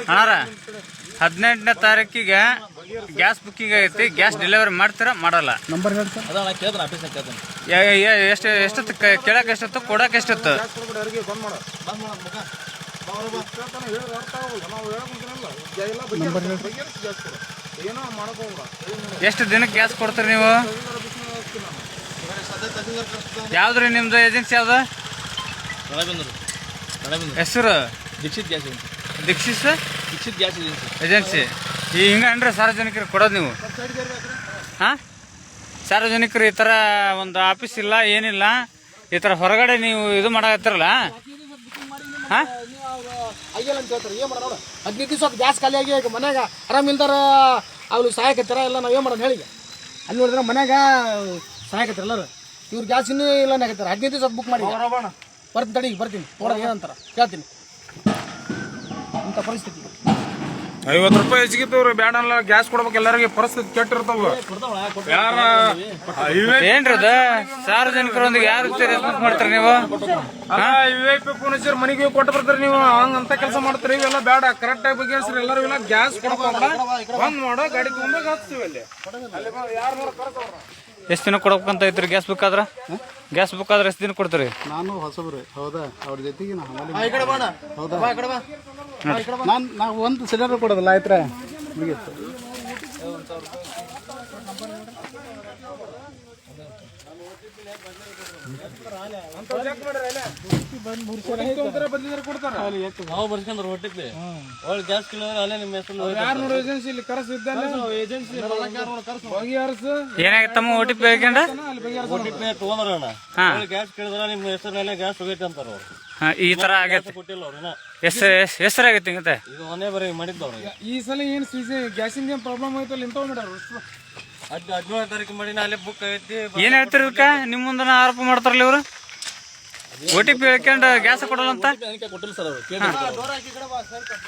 ಅಣ್ಣಾರ 18ನೇ ತಾರೀಕಿಗೆ gas booking ಐತಿ. ಗ್ಯಾಸ್ ಡೆಲಿವರಿ ಮಾಡ್ತೀರಾ ಮಾಡಲ್ಲ? ನಂಬರ್ ಹೇಳಿ ಸರ್. ಎಷ್ಟೊತ್ತು ಕೇಳಕ್ಕೆ ಎಷ್ಟೊತ್ತು ಕೊಡಕ್ಕೆ ಎಷ್ಟೊತ್ತು? ಎಷ್ಟು ದಿನಕ್ಕೆ ಗ್ಯಾಸ್ ಕೊಡ್ತೀರಿ ನೀವು? ಯಾವ್ದ್ರಿ ನಿಮ್ದು ಏಜೆನ್ಸಿ? ಯಾವ್ದು ಹೆಸರು? Dikshit gas Dikshit gas agency. ಈ ಹಿಂಗನ್ರಿ ಸಾರ್ವಜನಿಕರಿಗೆ ಕೊಡೋದು ನೀವು? ಹಾಂ, ಸಾರ್ವಜನಿಕರು ಈ ಥರ ಒಂದು ಆಫೀಸ್ ಇಲ್ಲ, ಏನಿಲ್ಲ, ಈ ಥರ ಹೊರಗಡೆ ನೀವು ಇದು ಮಾಡಾಕತ್ತಿರಲ್ಲ. ಹಾಂ, 15 ದಿವಸ ಗ್ಯಾಸ್ ಖಾಲಿ ಆಗಿ ಮನ್ಯಾಗ ಆರಾಮ್ ಇಲ್ದಾರ ಅವ್ರು ಸಹಾಯಕತ್ತಾರ ಎಲ್ಲ. ನಾವ್ ಏನ್ ಮಾಡೋದು ಹೇಳಿ? ಅಲ್ಲಿ ನೋಡಿದ್ರೆ ಮನ್ಯಾಗ ಸಹಾಯಕತ್ತಾರ ಎಲ್ಲರೂ. ಇವ್ರು ಗ್ಯಾಸ್ ಇನ್ನೂ ಇಲ್ಲ ಆಗತ್ತಾರ. 15 ದಿವಸ ಬುಕ್ ಮಾಡಿ ಬರ್ತೀನಿ, ತಡಿ ಬರ್ತೀನಿ, ನೋಡೋದು ಏನಂತಾರ ಕೇಳ್ತೀನಿ. ಇಂಥ ಪರಿಸ್ಥಿತಿ 50 ರೂಪಾಯಿ ಹೆಚ್ಚಿಗೆ ಬ್ಯಾಡ ಅಲ್ಲ, ಗ್ಯಾಸ್ ಕೊಡ್ಬೇಕು ಎಲ್ಲರಿಗೆ. ಪರಿಸ್ಥಿತಿ ಕೆಟ್ಟಿರ್ತಾವ. ಏನ್ರಿ ಅದ? ಸಾರ್ವಜನಿಕರೊಂದಿಗೆ ಯಾವ ರೀತಿ ರೆಸ್ಪಾನ್ಸ್ ಮಾಡ್ತೀರಿ ನೀವು? VIP ಫೋನ್ ಹಚ್ಚಿರ್ ಮನೆಗೆ ಕೊಟ್ಟು ಬರ್ತೀರಿ ನೀವು. ಹಂಗಂತ ಕೆಲಸ ಮಾಡ್ತೀರಿ. ಇವೆಲ್ಲ ಬೇಡ, ಕರೆಕ್ಟ್ ಆಗಿ ಬಗೆಹರಿಸ್ರಿ ಎಲ್ಲರೂ. ಇಲ್ಲ ಗ್ಯಾಸ್ ಕೊಡ್ಬೇಡ, ಬಂದ್ ಮಾಡೋ, ಗಾಡಿ ತಗೊಂಡಾಗ ಹಾಕ್ತೀವಿ ಅಲ್ಲಿ. ಎಷ್ಟು ದಿನ ಕೊಡ್ಬೇಕಂತ ಐತ್ರಿ ಗ್ಯಾಸ್ ಬುಕ್ ಆದ್ರೆ? ಗ್ಯಾಸ್ ಬುಕ್ ಆದ್ರೆ ಎಷ್ಟು ದಿನ ಕೊಡ್ತೀರಿ? ನಾನು ಹೊಸಬ್ರಿ. ಹೌದಾ? ಅವ್ರ ಜೊತೆಗೆ ನಾವು ಒಂದು ಸಿಲಿಂಡರ್ ಕೊಡೋದಿಲ್ಲ. ಆಯ್ತ್ರ ಮುಗಿಯುತ್ತೆ. ನಾವು ಬರ್ಸ್ಕೊಂಡ್ರೆ ಹೊಟ್ಟಿಗೆ ಒಳ್ಳೆ ಗ್ಯಾಸ್ ಕಿಲೋದ್ರೆ ಅಲ್ಲೇ ನಿಮ್ಮ ಹೆಸರು ಏಜೆನ್ಸಿ ಕರೆಸಿದ್ದಾನೆ. ಏನಾಗಿತ್ತಮ್ಮ? OTP ಬೇಕಂಡ ತಗೊಂಡ್ರಣ್ಣ ಗ್ಯಾಸ್ ಕೇಳಿದ್ರ ನಿಮ್ಮ ಹೆಸರಿನಲ್ಲೇ ಗ್ಯಾಸ್ ಹೋಗೈತೆ ಅಂತಾರ ಅವ್ರು. ಈ ತರ ಆಗೈತೆ. ಕೊಟ್ಟಿಲ್ಲ ಅವ್ರನ್ನ. ಹೆಸರಾಗೈತಿ ಹಿಂಗತ್ತೆ. ಇದು ಮೊನ್ನೆ ಬರೀ ಮಾಡಿದ್ದವ್ರಿಗೆ. ಈ ಸಲ ಏನ್ ಗ್ಯಾಸಿಂದ ಏನ್ ಪ್ರಾಬ್ಲಮ್ ಆಯ್ತಲ್ಲ ಇಂಥವ್ ಮಾಡ್ಯಾರ. 17ನೇ ತಾರೀಕು ಮಾಡಿ ಅಲ್ಲೇ ಬುಕ್ ಐತಿ. ಏನ್ ಹೇಳ್ತಿರಿ ಇದಕ್ಕ? ನಿಮ್ಮ ಮುಂದೆ ಆರೋಪ ಮಾಡ್ತಾರಲ್ಲ ಇವ್ರು. OTP ಹೇಳ್ಕೊಂಡು ಗ್ಯಾಸ್ ಕೊಡಲ್ಲ ಅಂತ. ಕೊಟ್ಟಿಲ್ಲ ಸರ್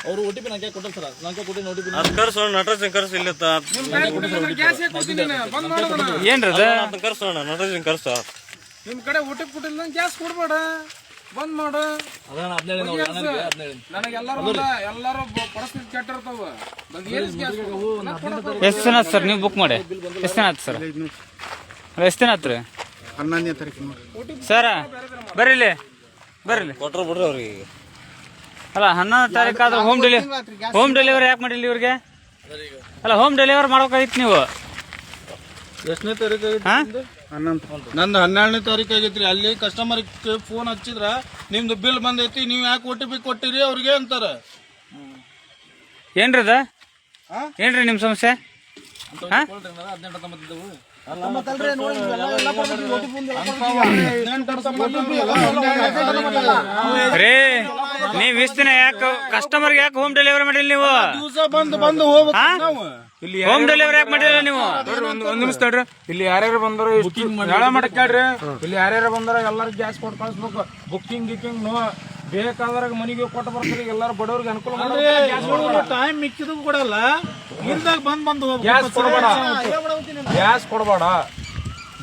ಅವರು OTP ನಂಗೆ ಕೊಟ್ಟಿಲ್ಲ ಸರ್. ನಂಗೆ ಕೊಟ್ಟಿನ OTP ಅದು ಕರ್ಸೋಣ. ನಟರಾಜನ್ ಕರ್ಸ ಇಲ್ಲ ಏನ್ರಿ ಅದ? ಕರ್ಸೋಣ. ನಟರಾಜನ್ ಕರ್ಸ. ನಿಮ್ ಕಡೆ OTP ಕೊಟ್ಟಿಲ್ಲ ಗ್ಯಾಸ್ ಕೊಡ್ಬೇಡ, ಬಂದ್ ಮಾಡು. ನನಗೆ ಎಲ್ಲಾರು ಪರಿಸ್ಥಿತಿ ಕೆಟ್ಟಿರ್ತಾವ. ಎಷ್ಟು ದಿನ ಆಯ್ತು ಸರ್ ನೀವು ಬುಕ್ ಮಾಡಿ? ಎಷ್ಟು ದಿನ ಆಯ್ತು ಸರ್? ಎಷ್ಟು ದಿನ ಆಯ್ತು ರೀ? 11ನೇ ತಾರೀಕು ಸರ ಬರ್ರಿ ಬರ್ರಿ. ಕೊಟ್ರು ಬಿಡ್ರಿ ಅವ್ರಿಗೆ. ಅಲ್ಲ 11ನೇ ತಾರೀಕು ಆದ್ರೆ ಹೋಮ್ ಡೆಲಿವರಿ ಯಾಕೆ ಮಾಡಿಲ್ಲ ಇವ್ರಿಗೆ? ಅಲ್ಲ ಹೋಮ್ ಡೆಲಿವರಿ ಮಾಡ್ಬೇಕಾಗಿತ್ತು ನೀವು. ಎಷ್ಟನೇ ತಾರೀಕು? ನಂದು 12ನೇ ತಾರೀಕು ಆಗೈತ್ರಿ. ಅಲ್ಲಿ ಕಸ್ಟಮರ್ ಫೋನ್ ಹಚ್ಚಿದ್ರ ನಿಮ್ದು ಬಿಲ್ ಬಂದೈತಿ, ನೀವು ಯಾಕೆ OTP ಕೊಟ್ಟಿರಿ ಅವ್ರಿಗೆ ಅಂತಾರ. ಏನ್ರಿ ಅದ? ಏನ್ರಿ ನಿಮ್ ಸಮಸ್ಯೆ? ರೇ ನೀವ್ ಇಷ್ಟ ದಿನ ಯಾಕೆ ಕಸ್ಟಮರ್ಗೆ ಯಾಕೆ ಹೋಮ್ ಡೆಲಿವರಿ ಮಾಡಿಲ್ಲ ನೀವು? ಇಲ್ಲಿ ಹೋಮ್ ಡೆಲಿವರಿ ಯಾಕೆ ಮಾಡಿಲ್ಲ ನೀವು? ಒಂದ್ ನಿಮಿಷ ತಡ್ರಿ. ಇಲ್ಲಿ ಯಾರ್ಯಾರು ಬಂದಾರ ಹೇಳ ಮಾಡಕ್ ಕೇಳ್ರಿ. ಇಲ್ಲಿ ಯಾರ್ಯಾರು ಬಂದಾರ ಎಲ್ಲಾರು ಗ್ಯಾಸ್ ಕೊಟ್ಟು ಕಳಿಸ್ಬೇಕು. ಬುಕ್ಕಿಂಗ್ ಗಿಕ್ಕಿಂಗ್ ನೋ ಬೇಕಾದ್ರಾಗ ಮನೆಗೆ ಕೊಟ್ಟು ಬರ್ತಾರೆ. ಎಲ್ಲಾರು ಬಡವ್ರಿಗೆ ಅನುಕೂಲ. ಟೈಮ್ ಮಿಕ್ಕಿದ್ ಕೊಡಲ್ಲ. ಗ್ಯಾಸ್ ಕೊಡಬೇಡ, ಗ್ಯಾಸ್ ಕೊಡಬೇಡ,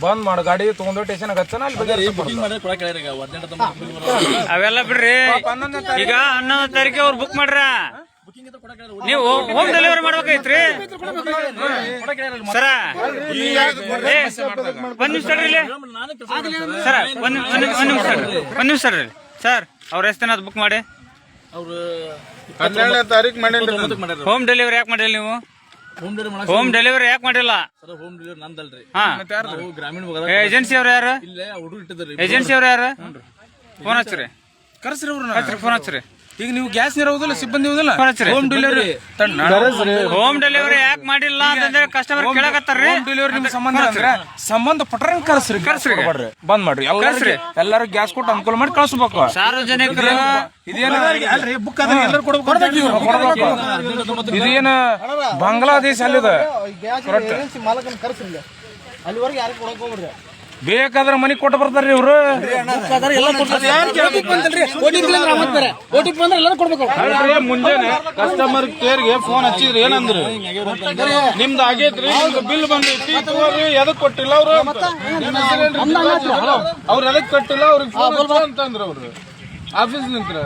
ಬಂದ್ ಮಾಡು. ಗಾಡಿ ತಗೊಂಡು ಸ್ಟೇಷನ್ ಹಚ್ಚನ ಅವೆಲ್ಲ ಬಿಡ್ರಿ. ಈಗ 11ನೇ ತಾರೀಕು ಅವ್ರು ಬುಕ್ ಮಾಡ್ರ, ನೀವು ಹೋಮ್ ಡೆಲಿವರಿ ಮಾಡ್ಬೇಕೈತ್ರಿ ಸರ. ಒಂದ್ ನಿಮಿಷ ಸರ, ಒಂದ್ ನಿಮಿಷ ಸರ್. ಅವ್ರ ಎಷ್ಟು ದಿನ ಬುಕ್ ಮಾಡಿ? ಅವ್ರು 12ನೇ ತಾರೀಕು ಮಾಡಿ. ಹೋಮ್ ಡೆಲಿವರಿ ಯಾಕೆ ಮಾಡಿಲ್ಲ ನೀವು? ಹೋಮ್ ಡೆಲಿವರಿ ಯಾಕೆ ಮಾಡಿಲ್ಲ? ಹೋಮ್ ಡೆಲಿವರಿ ನಂದಲ್ರಿ. ಗ್ರಾಮೀಣ ಏಜೆನ್ಸಿ ಅವ್ರು ಯಾರು? ಏಜೆನ್ಸಿ ಅವ್ರು ಯಾರು? ಫೋನ್ ಹಚ್ಚ್ರಿ, ಕರ್ಸ್ರಿ ಅವ್ರನ್ನ. ಫೋನ್ ಹಚ್ಚ್ರಿ. ಈಗ ನೀವು ಗ್ಯಾಸ್ ಇರೋದಿಲ್ಲ, ಸಿಬ್ಬಂದಿ ಇರೋದಿಲ್ಲ. ಹೋಮ್ ಡೆಲಿವರಿ ಹೋಮ್ ಡೆಲಿವರಿ ಯಾಕೆ ಮಾಡಿಲ್ಲ ಅಂತಂದ್ರೆ ಕಸ್ಟಮರ್ ಕೇಳಕತ್ತಾರ್ರಿ. ಹೋಮ್ ಡೆಲಿವರಿ ನಿಮ್ ಸಂಬಂಧ ಪಟ್ರ ಕರ್ಸ್ರಿ ಬಂದ್ ಮಾಡ್ರಿ. ಎಲ್ಲಾರು ಗ್ಯಾಸ್ ಕೊಟ್ಟು ಅನುಕೂಲ ಮಾಡಿ ಕಳ್ಸ್ಬೇಕು. ಸಾರ್ವಜನಿಕರು ಇದೇನ ಬಾಂಗ್ಲಾದೇಶ ಅಲ್ಲಿದೆ. ಅಲ್ಲಿವರೆಗೆ ಯಾರು ಕೊಡಕ್ ಹೋಗ್ಬಿಡ್ರಿ. ಬೇಕಾದ್ರೆ ಮನಿ ಕೊಟ್ಟು ಬರ್ತಾರ್ರಿ ಇವ್ರು. ಮುಂಜಾನೆ ಕಸ್ಟಮರ್ ಕೇರ್ಗೆ ಫೋನ್ ಹಚ್ಚಿದ್ರಿ. ಏನಂದ್ರಿ? ನಿಮ್ದು ಆಗೇತ್ರಿ, ಬಿಲ್ ಬಂದೈತಿ, ಎದಕ್ ಕೊಟ್ಟಿಲ್ಲ ಅವ್ರು? ಅವ್ರು ಎದಕ್ ಕೊಟ್ಟಿಲ್ಲ ಅವ್ರಿಗೆ ಅಂತಂದ್ರ ಅವ್ರು ಆಫೀಸ್ ನಿಂತ್ರ